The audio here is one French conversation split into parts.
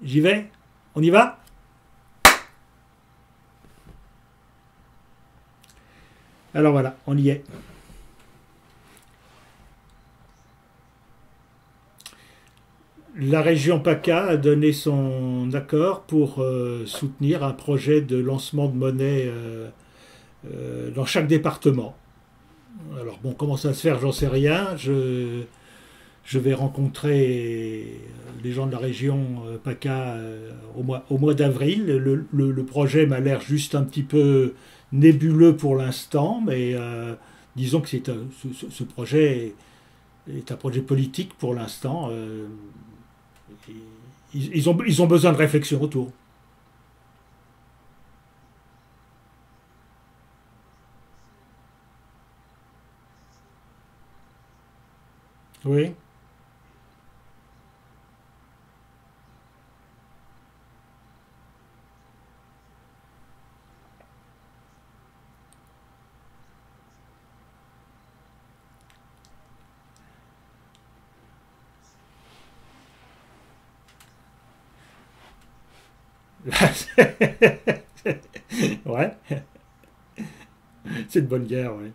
J'y vais? On y va? Alors voilà, on y est. La région PACA a donné son accord pour soutenir un projet de lancement de monnaie dans chaque département. Alors bon, comment ça va se faire, j'en sais rien. Je vais rencontrer les gens de la région PACA au mois d'avril. Le projet m'a l'air juste un petit peu nébuleux pour l'instant, mais disons que ce projet est un projet politique pour l'instant. Ils ont besoin de réflexion autour. Oui. Ouais, c'est une bonne guerre, ouais.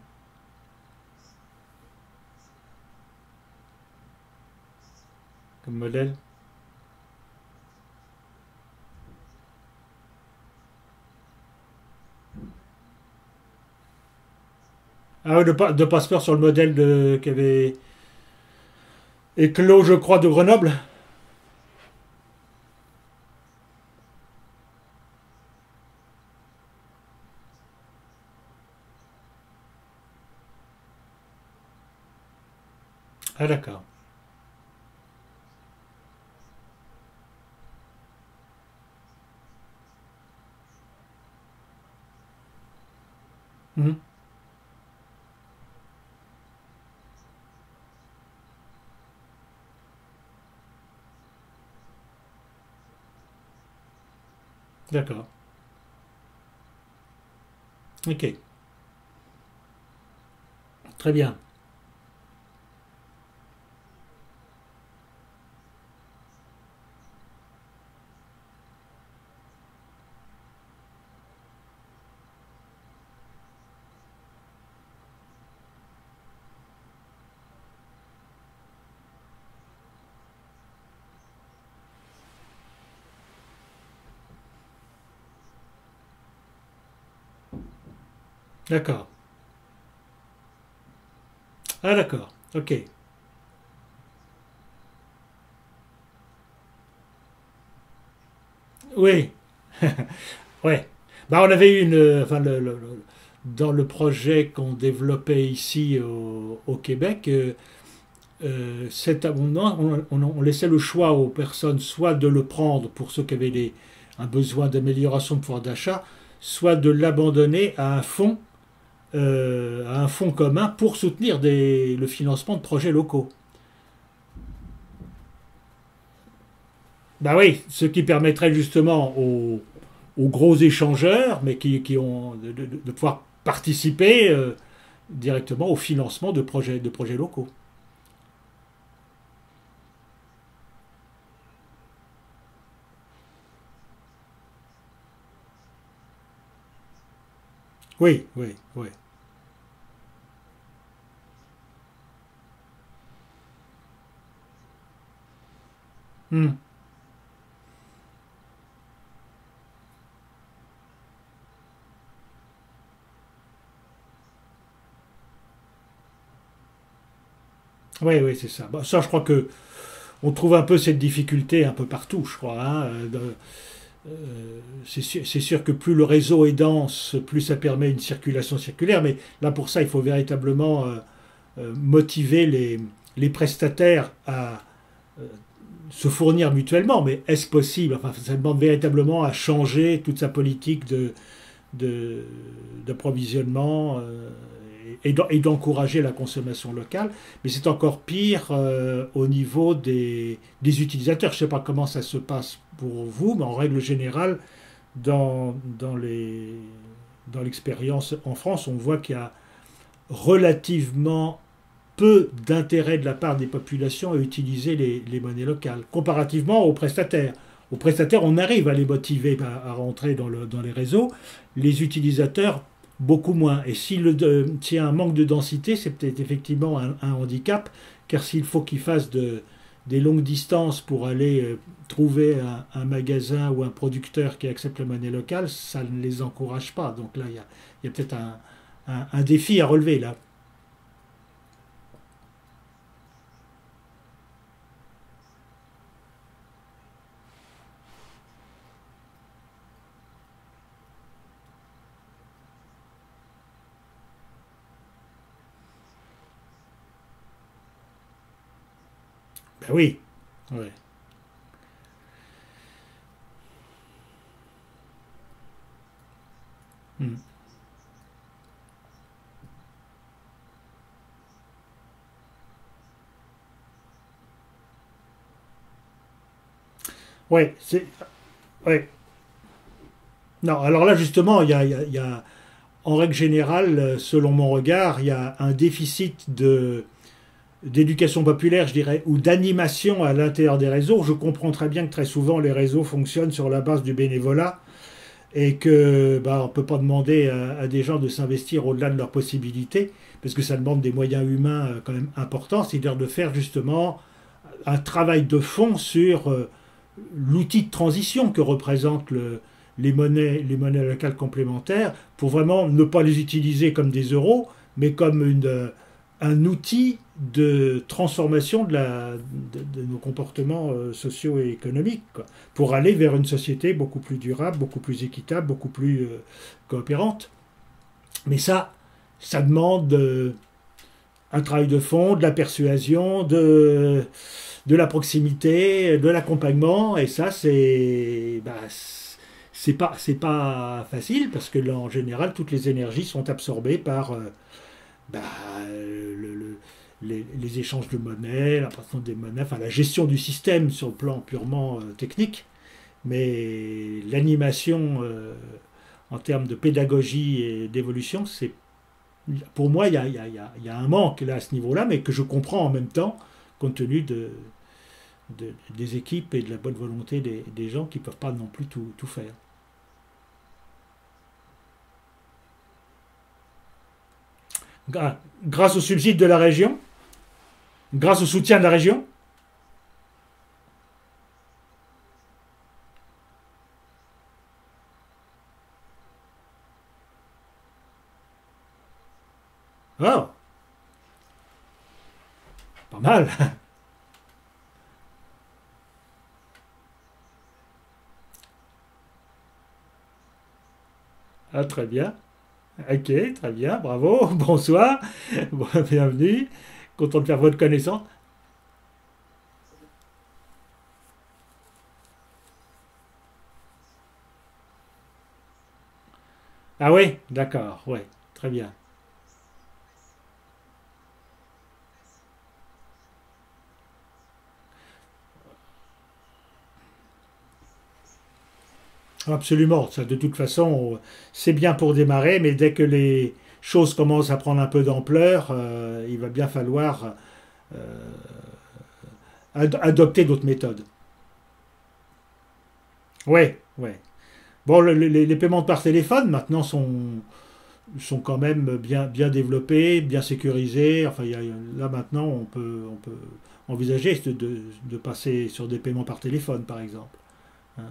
Comme modèle. Ah ouais, de passeport sur le modèle qui avait éclos, je crois, de Grenoble. Ah d'accord. Mhm. D'accord. Ok. Très bien. D'accord. Ah d'accord. Ok. Oui. Ouais. Bah on avait eu enfin dans le projet qu'on développait ici au Québec, cet abondement, on laissait le choix aux personnes soit de le prendre pour ceux qui avaient un besoin d'amélioration de pouvoir d'achat, soit de l'abandonner à un fonds commun pour soutenir le financement de projets locaux. Bah oui, ce qui permettrait justement aux gros échangeurs, mais qui ont de pouvoir participer directement au financement de projets locaux. Oui, oui, oui. Hmm. Oui, oui, c'est ça. Bah, ça, je crois que on trouve un peu cette difficulté un peu partout, je crois. Hein. C'est sûr que plus le réseau est dense, plus ça permet une circulation circulaire. Mais là, pour ça, il faut véritablement motiver les prestataires à euh, se fournir mutuellement. Mais est-ce possible? Enfin, ça demande véritablement à changer toute sa politique de- d'approvisionnement et d'encourager la consommation locale. Mais c'est encore pire au niveau des utilisateurs. Je ne sais pas comment ça se passe pour vous, mais en règle générale, dans dans l'expérience en France, on voit qu'il y a relativement peu d'intérêt de la part des populations à utiliser les monnaies locales, comparativement aux prestataires. aux prestataires, on arrive à les motiver à rentrer dans les réseaux. Les utilisateurs, beaucoup moins. Et s'il y a un manque de densité, c'est peut-être effectivement un handicap, car s'il faut qu'ils fassent des longues distances pour aller trouver un magasin ou un producteur qui accepte la monnaie locale, ça ne les encourage pas. Donc là, il y a peut-être un défi à relever là. Ben oui. Ouais. Hmm. Ouais, ouais. Non, alors là justement, en règle générale, selon mon regard, il y a un déficit d'éducation populaire, je dirais, ou d'animation à l'intérieur des réseaux. Je comprends très bien que très souvent les réseaux fonctionnent sur la base du bénévolat et que bah, on ne peut pas demander à des gens de s'investir au-delà de leurs possibilités, parce que ça demande des moyens humains quand même importants, c'est-à-dire de faire justement un travail de fond sur l'outil de transition que représentent les monnaies locales complémentaires, pour vraiment ne pas les utiliser comme des euros, mais comme un outil de transformation de nos comportements sociaux et économiques, quoi, pour aller vers une société beaucoup plus durable, beaucoup plus équitable, beaucoup plus coopérante. Mais ça demande un travail de fond, de la persuasion, de la proximité, de l'accompagnement, et ça c'est pas facile parce que là, en général toutes les énergies sont absorbées par bah, les échanges de monnaie, l'impression des monnaies, enfin la gestion du système sur le plan purement technique, mais l'animation en termes de pédagogie et d'évolution, c'est pour moi il y a un manque là à ce niveau-là, mais que je comprends en même temps compte tenu des équipes et de la bonne volonté des gens qui ne peuvent pas non plus tout faire. Grâce au subside de la région, grâce au soutien de la région. Ah, pas mal. Ah, très bien. Ok, très bien, bravo, bonsoir, bienvenue, content de faire votre connaissance. Ah oui, d'accord, ouais, très bien. Absolument, ça de toute façon, c'est bien pour démarrer, mais dès que les choses commencent à prendre un peu d'ampleur, il va bien falloir adopter d'autres méthodes. Ouais, ouais. Bon, les paiements par téléphone maintenant sont quand même bien développés, bien sécurisés. Enfin, là maintenant, on peut envisager de passer sur des paiements par téléphone, par exemple. Hein.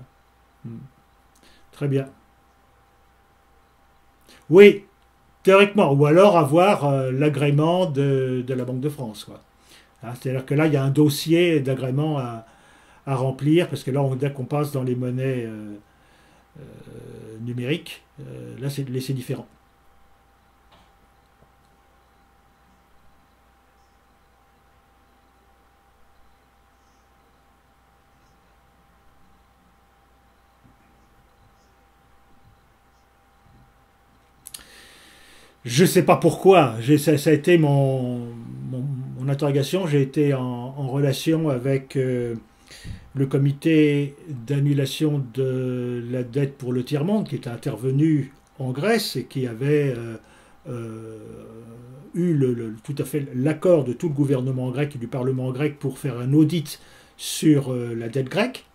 Hmm. Très bien. Oui, théoriquement, ou alors avoir l'agrément de la Banque de France, quoi. Hein, c'est-à-dire que là, il y a un dossier d'agrément à remplir, parce que là, dès qu'on passe dans les monnaies numériques, là, c'est différent. Je ne sais pas pourquoi. Ça a été mon interrogation. J'ai été en relation avec le comité d'annulation de la dette pour le tiers-monde qui était intervenu en Grèce et qui avait euh, eu tout à fait l'accord de tout le gouvernement grec et du Parlement grec pour faire un audit sur la dette grecque.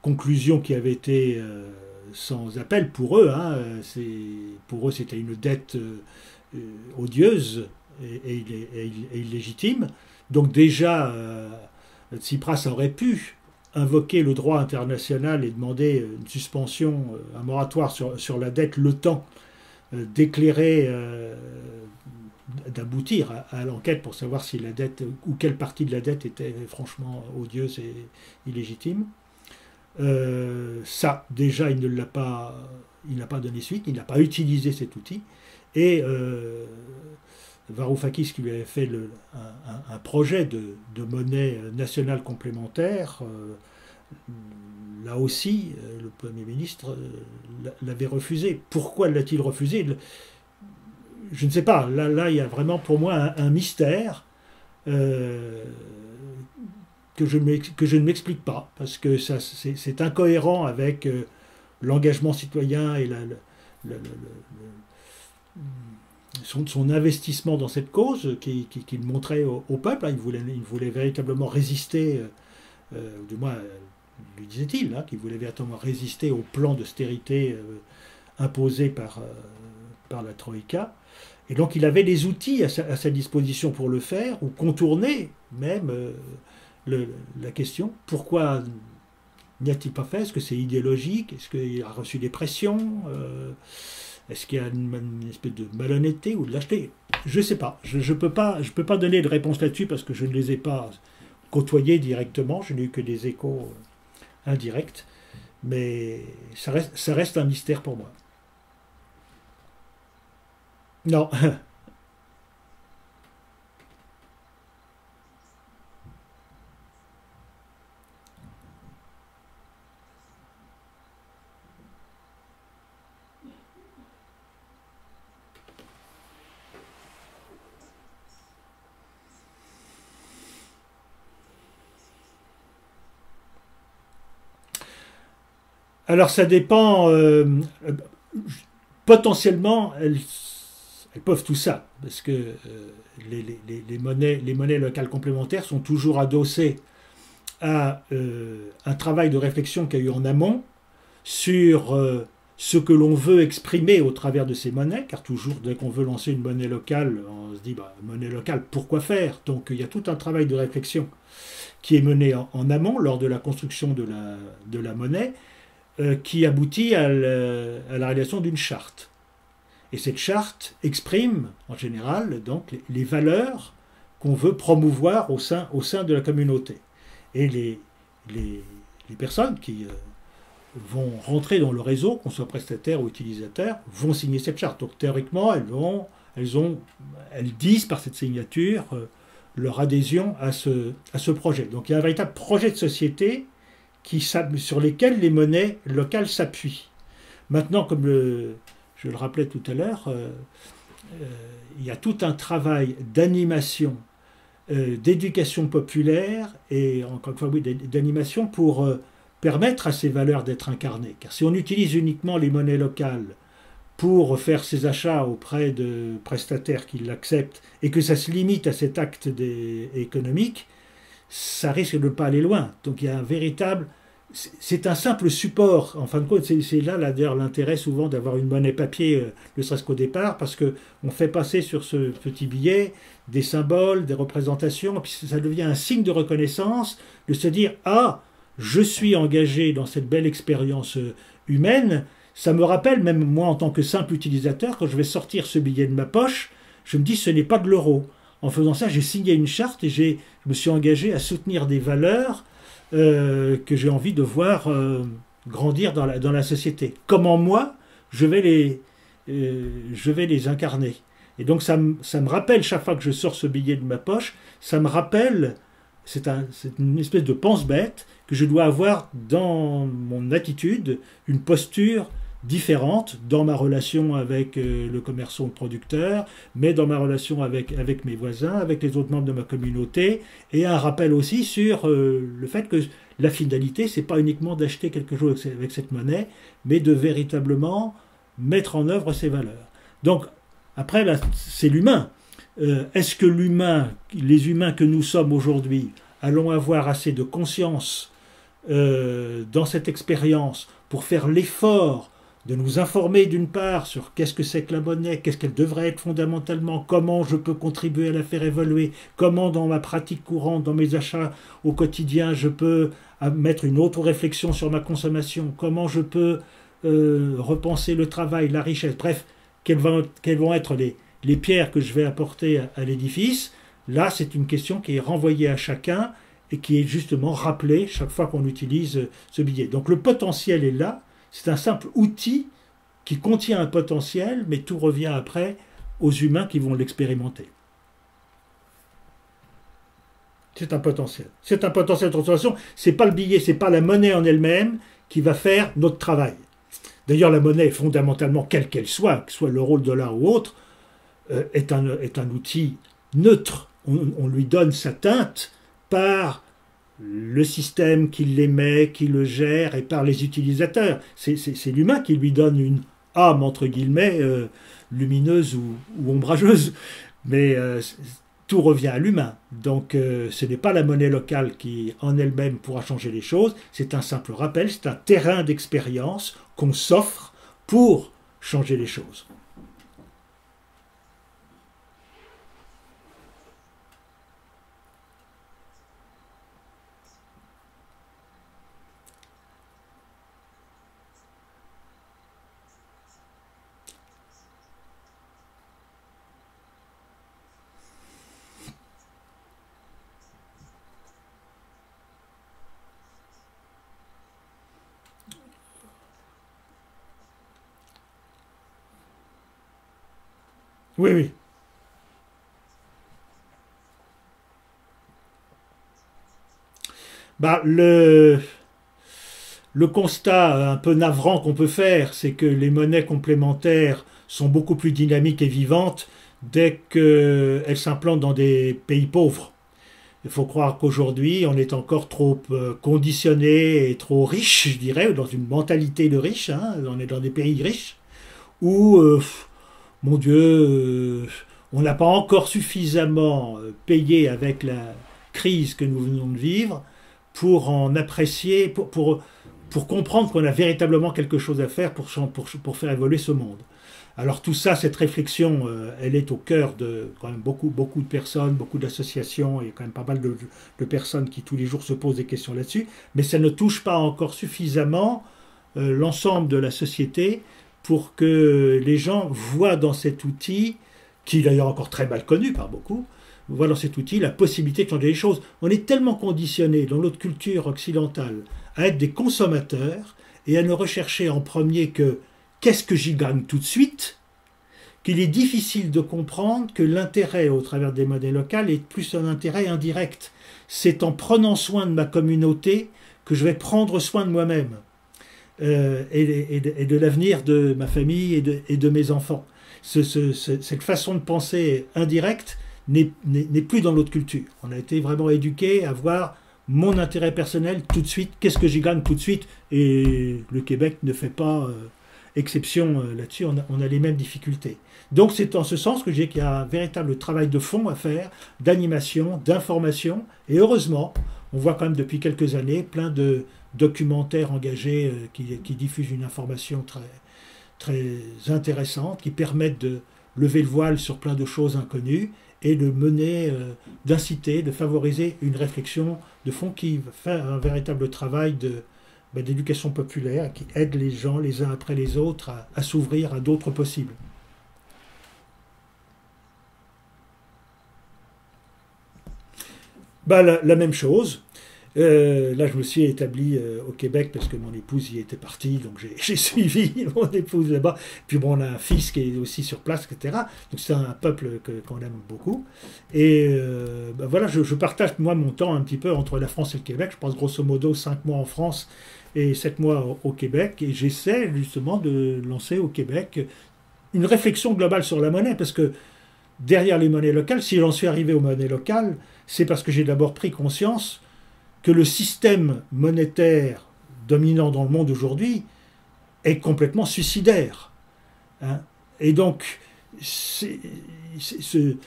Conclusion qui avait été sans appel pour eux. Hein, pour eux, c'était une dette odieuse et illégitime. Donc déjà, Tsipras aurait pu invoquer le droit international et demander une suspension, un moratoire sur la dette, le temps d'éclairer, d'aboutir à l'enquête pour savoir si la dette ou quelle partie de la dette était franchement odieuse et illégitime. Ça, déjà, il n'a pas donné suite, il n'a pas utilisé cet outil. Et Varoufakis, qui lui avait fait un projet de monnaie nationale complémentaire, là aussi, le Premier ministre l'avait refusé. Pourquoi l'a-t-il refusé? Je ne sais pas. Là, il y a vraiment pour moi un mystère que je ne m'explique pas, parce que c'est incohérent avec l'engagement citoyen et son investissement dans cette cause qu'il montrait au peuple. Il voulait véritablement résister, du moins lui disait-il, hein, qu'il voulait véritablement résister au plan d'austérité imposé par la Troïka. Et donc il avait les outils à sa disposition pour le faire, ou contourner même la question. Pourquoi n'y a-t-il pas fait? Est-ce que c'est idéologique? Est-ce qu'il a reçu des pressions? Est-ce qu'il y a une espèce de malhonnêteté ou de lâcheté? Je ne sais pas. Je ne peux pas donner de réponse là-dessus parce que je ne les ai pas côtoyés directement. Je n'ai eu que des échos indirects. Mais ça reste un mystère pour moi. Non. Alors ça dépend. Potentiellement, elles peuvent tout ça, parce que les monnaies locales complémentaires sont toujours adossées à un travail de réflexion qu'il y a eu en amont sur ce que l'on veut exprimer au travers de ces monnaies, car toujours, dès qu'on veut lancer une monnaie locale, on se dit, monnaie locale, pourquoi faire? Donc il y a tout un travail de réflexion qui est mené en amont lors de la construction de la monnaie, qui aboutit à la réalisation d'une charte. Et cette charte exprime, en général, donc, les valeurs qu'on veut promouvoir au sein de la communauté. Et les personnes qui vont rentrer dans le réseau, qu'on soit prestataire ou utilisateur, vont signer cette charte. Donc théoriquement, elles disent par cette signature leur adhésion à ce projet. Donc il y a un véritable projet de société sur lesquels les monnaies locales s'appuient. Maintenant, comme je le rappelais tout à l'heure, il y a tout un travail d'animation, d'éducation populaire et, encore une fois, oui, d'animation pour permettre à ces valeurs d'être incarnées. Car si on utilise uniquement les monnaies locales pour faire ses achats auprès de prestataires qui l'acceptent et que ça se limite à cet acte économique, ça risque de ne pas aller loin. Donc il y a un véritable... C'est un simple support, en fin de compte, c'est là d'ailleurs l'intérêt souvent d'avoir une monnaie papier, ne serait-ce qu'au départ, parce qu'on fait passer sur ce petit billet des symboles, des représentations, et puis ça devient un signe de reconnaissance, de se dire « Ah, je suis engagé dans cette belle expérience humaine », ça me rappelle, même moi en tant que simple utilisateur, quand je vais sortir ce billet de ma poche, je me dis « ce n'est pas de l'euro ». En faisant ça, j'ai signé une charte et je me suis engagé à soutenir des valeurs que j'ai envie de voir grandir dans la société. Comment moi, je vais les incarner. Et donc ça me rappelle, chaque fois que je sors ce billet de ma poche, ça me rappelle, c'est une espèce de pense-bête que je dois avoir dans mon attitude, une posture différente dans ma relation avec le commerçant ou le producteur, mais dans ma relation avec mes voisins, avec les autres membres de ma communauté, et un rappel aussi sur le fait que la finalité, c'est pas uniquement d'acheter quelque chose avec cette monnaie, mais de véritablement mettre en œuvre ces valeurs. Donc, après, là, c'est l'humain. Est-ce que les humains que nous sommes aujourd'hui, allons avoir assez de conscience dans cette expérience pour faire l'effort de nous informer d'une part sur qu'est-ce que c'est que la monnaie, qu'est-ce qu'elle devrait être fondamentalement, comment je peux contribuer à la faire évoluer, comment dans ma pratique courante, dans mes achats au quotidien, je peux mettre une autre réflexion sur ma consommation, comment je peux repenser le travail, la richesse, bref, quelles vont être les pierres que je vais apporter à l'édifice. Là, c'est une question qui est renvoyée à chacun et qui est justement rappelée chaque fois qu'on utilise ce billet. Donc le potentiel est là, c'est un simple outil qui contient un potentiel, mais tout revient après aux humains qui vont l'expérimenter. C'est un potentiel. C'est un potentiel de transformation. C'est pas le billet, c'est pas la monnaie en elle-même qui va faire notre travail. D'ailleurs, la monnaie, fondamentalement, quelle qu'elle soit, que ce soit l'euro, le dollar ou autre, est un outil neutre. On lui donne sa teinte par le système qui l'émet, qui le gère, et par les utilisateurs. C'est l'humain qui lui donne une âme, entre guillemets, lumineuse ou ombrageuse. Mais tout revient à l'humain. Donc ce n'est pas la monnaie locale qui, en elle-même, pourra changer les choses. C'est un simple rappel, c'est un terrain d'expérience qu'on s'offre pour changer les choses. Oui, oui. Bah, le constat un peu navrant qu'on peut faire, c'est que les monnaies complémentaires sont beaucoup plus dynamiques et vivantes dès qu'elles s'implantent dans des pays pauvres. Il faut croire qu'aujourd'hui, on est encore trop conditionné et trop riche, je dirais, dans une mentalité de riche. Hein, on est dans des pays riches où, mon Dieu, on n'a pas encore suffisamment payé avec la crise que nous venons de vivre pour en apprécier, pour comprendre qu'on a véritablement quelque chose à faire pour faire évoluer ce monde. Alors tout ça, cette réflexion, elle est au cœur de quand même beaucoup de personnes, beaucoup d'associations, et quand même pas mal de personnes qui tous les jours se posent des questions là-dessus, mais ça ne touche pas encore suffisamment l'ensemble de la société pour que les gens voient dans cet outil, qui est d'ailleurs encore très mal connu par beaucoup, voient dans cet outil la possibilité de changer les choses. On est tellement conditionné dans notre culture occidentale à être des consommateurs et à ne rechercher en premier que qu'est-ce que j'y gagne tout de suite, qu'il est difficile de comprendre que l'intérêt au travers des monnaies locales est plus un intérêt indirect. C'est en prenant soin de ma communauté que je vais prendre soin de moi-même et de l'avenir de ma famille et de mes enfants. Cette façon de penser indirecte n'est plus dans notre culture. On a été vraiment éduqué à voir mon intérêt personnel tout de suite, qu'est-ce que j'y gagne tout de suite, et le Québec ne fait pas exception là-dessus, on a les mêmes difficultés. Donc c'est en ce sens que je dis qu'il y a un véritable travail de fond à faire, d'animation, d'information, et heureusement, on voit quand même depuis quelques années plein de documentaires engagés qui diffusent une information très intéressante, qui permettent de lever le voile sur plein de choses inconnues, et de mener, d'inciter, de favoriser une réflexion de fond qui fait un véritable travail d'éducation populaire, qui aide les gens les uns après les autres à s'ouvrir à d'autres possibles. La même chose. Là, je me suis établi au Québec parce que mon épouse y était partie, donc j'ai suivi mon épouse là-bas. Puis bon, on a un fils qui est aussi sur place, etc. Donc c'est un peuple qu'on aime beaucoup. Et voilà, je partage moi mon temps un petit peu entre la France et le Québec. Je passe grosso modo 5 mois en France et 7 mois au Québec. Et j'essaie justement de lancer au Québec une réflexion globale sur la monnaie, parce que derrière les monnaies locales, si j'en suis arrivé aux monnaies locales, c'est parce que j'ai d'abord pris conscience que le système monétaire dominant dans le monde aujourd'hui est complètement suicidaire. Hein. Et donc, il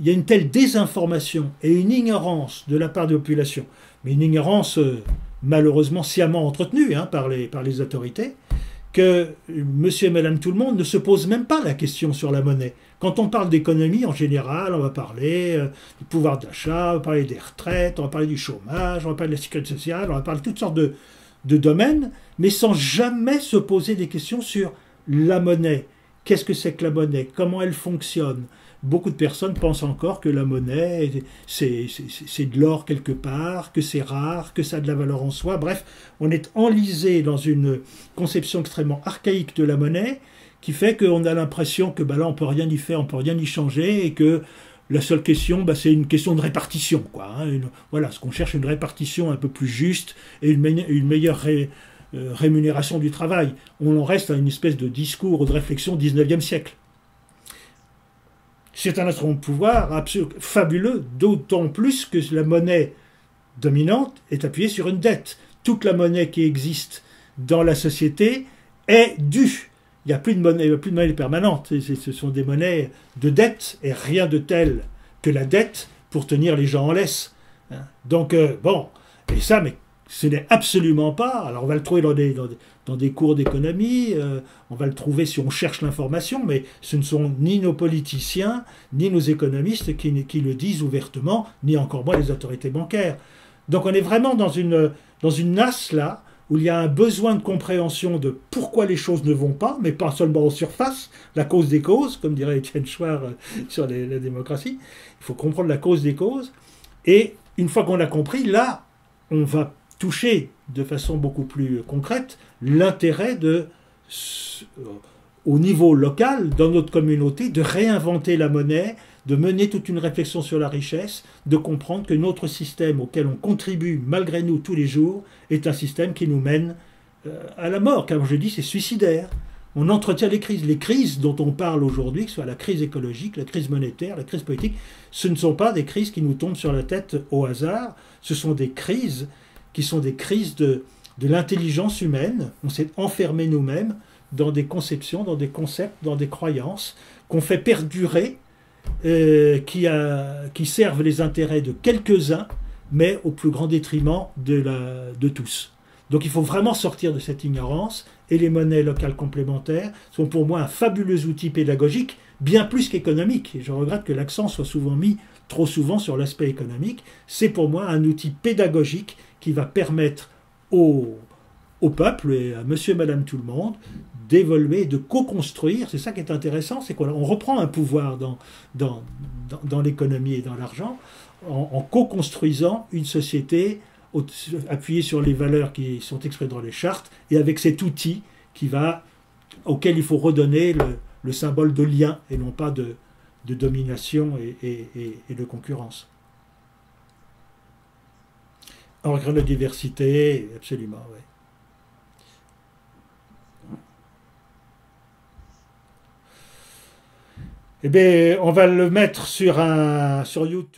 y a une telle désinformation et une ignorance de la part des populations, mais une ignorance malheureusement sciemment entretenu par les autorités, que monsieur et madame tout le monde ne se posent même pas la question sur la monnaie. Quand on parle d'économie, en général, on va parler du pouvoir d'achat, on va parler des retraites, on va parler du chômage, on va parler de la sécurité sociale, on va parler de toutes sortes de domaines, mais sans jamais se poser des questions sur la monnaie. Qu'est-ce que c'est que la monnaie? Comment elle fonctionne? Beaucoup de personnes pensent encore que la monnaie, c'est de l'or quelque part, que c'est rare, que ça a de la valeur en soi. Bref, on est enlisé dans une conception extrêmement archaïque de la monnaie qui fait qu'on a l'impression que là, on ne peut rien y faire, on ne peut rien y changer et que la seule question, c'est une question de répartition. Voilà, ce qu'on cherche, une répartition un peu plus juste et une meilleure rémunération du travail. On en reste à une espèce de discours ou de réflexion du 19e siècle. C'est un instrument de pouvoir fabuleux, d'autant plus que la monnaie dominante est appuyée sur une dette. Toute la monnaie qui existe dans la société est due. Il n'y a plus de monnaie permanente. Ce sont des monnaies de dette et rien de tel que la dette pour tenir les gens en laisse. Donc, et ça, mais ce n'est absolument pas. Alors, on va le trouver dans des cours d'économie, on va le trouver si on cherche l'information, mais ce ne sont ni nos politiciens, ni nos économistes qui le disent ouvertement, ni encore moins les autorités bancaires. Donc, on est vraiment dans une nasse, là, où il y a un besoin de compréhension de pourquoi les choses ne vont pas, mais pas seulement en surface, la cause des causes, comme dirait Étienne Chouard sur la démocratie. Il faut comprendre la cause des causes. Et une fois qu'on l'a compris, là, on va toucher de façon beaucoup plus concrète l'intérêt au niveau local, dans notre communauté, de réinventer la monnaie, de mener toute une réflexion sur la richesse, de comprendre que notre système auquel on contribue malgré nous tous les jours est un système qui nous mène à la mort. Car je dis, c'est suicidaire. On entretient les crises. Les crises dont on parle aujourd'hui, que ce soit la crise écologique, la crise monétaire, la crise politique, ce ne sont pas des crises qui nous tombent sur la tête au hasard. Ce sont des crises qui sont des crises de l'intelligence humaine. On s'est enfermé nous-mêmes dans des conceptions, dans des concepts, dans des croyances qu'on fait perdurer, qui servent les intérêts de quelques-uns, mais au plus grand détriment de tous. Donc il faut vraiment sortir de cette ignorance, et les monnaies locales complémentaires sont pour moi un fabuleux outil pédagogique, bien plus qu'économique. Et je regrette que l'accent soit souvent mis trop souvent sur l'aspect économique. C'est pour moi un outil pédagogique qui va permettre au peuple et à monsieur et madame tout le monde d'évoluer, de co-construire. C'est ça qui est intéressant, c'est qu'on reprend un pouvoir dans l'économie et dans l'argent en co-construisant une société appuyée sur les valeurs qui sont exprimées dans les chartes et avec cet outil auquel il faut redonner le symbole de lien et non pas de domination et de concurrence. En regard de la diversité, absolument, oui. Eh bien, on va le mettre sur YouTube.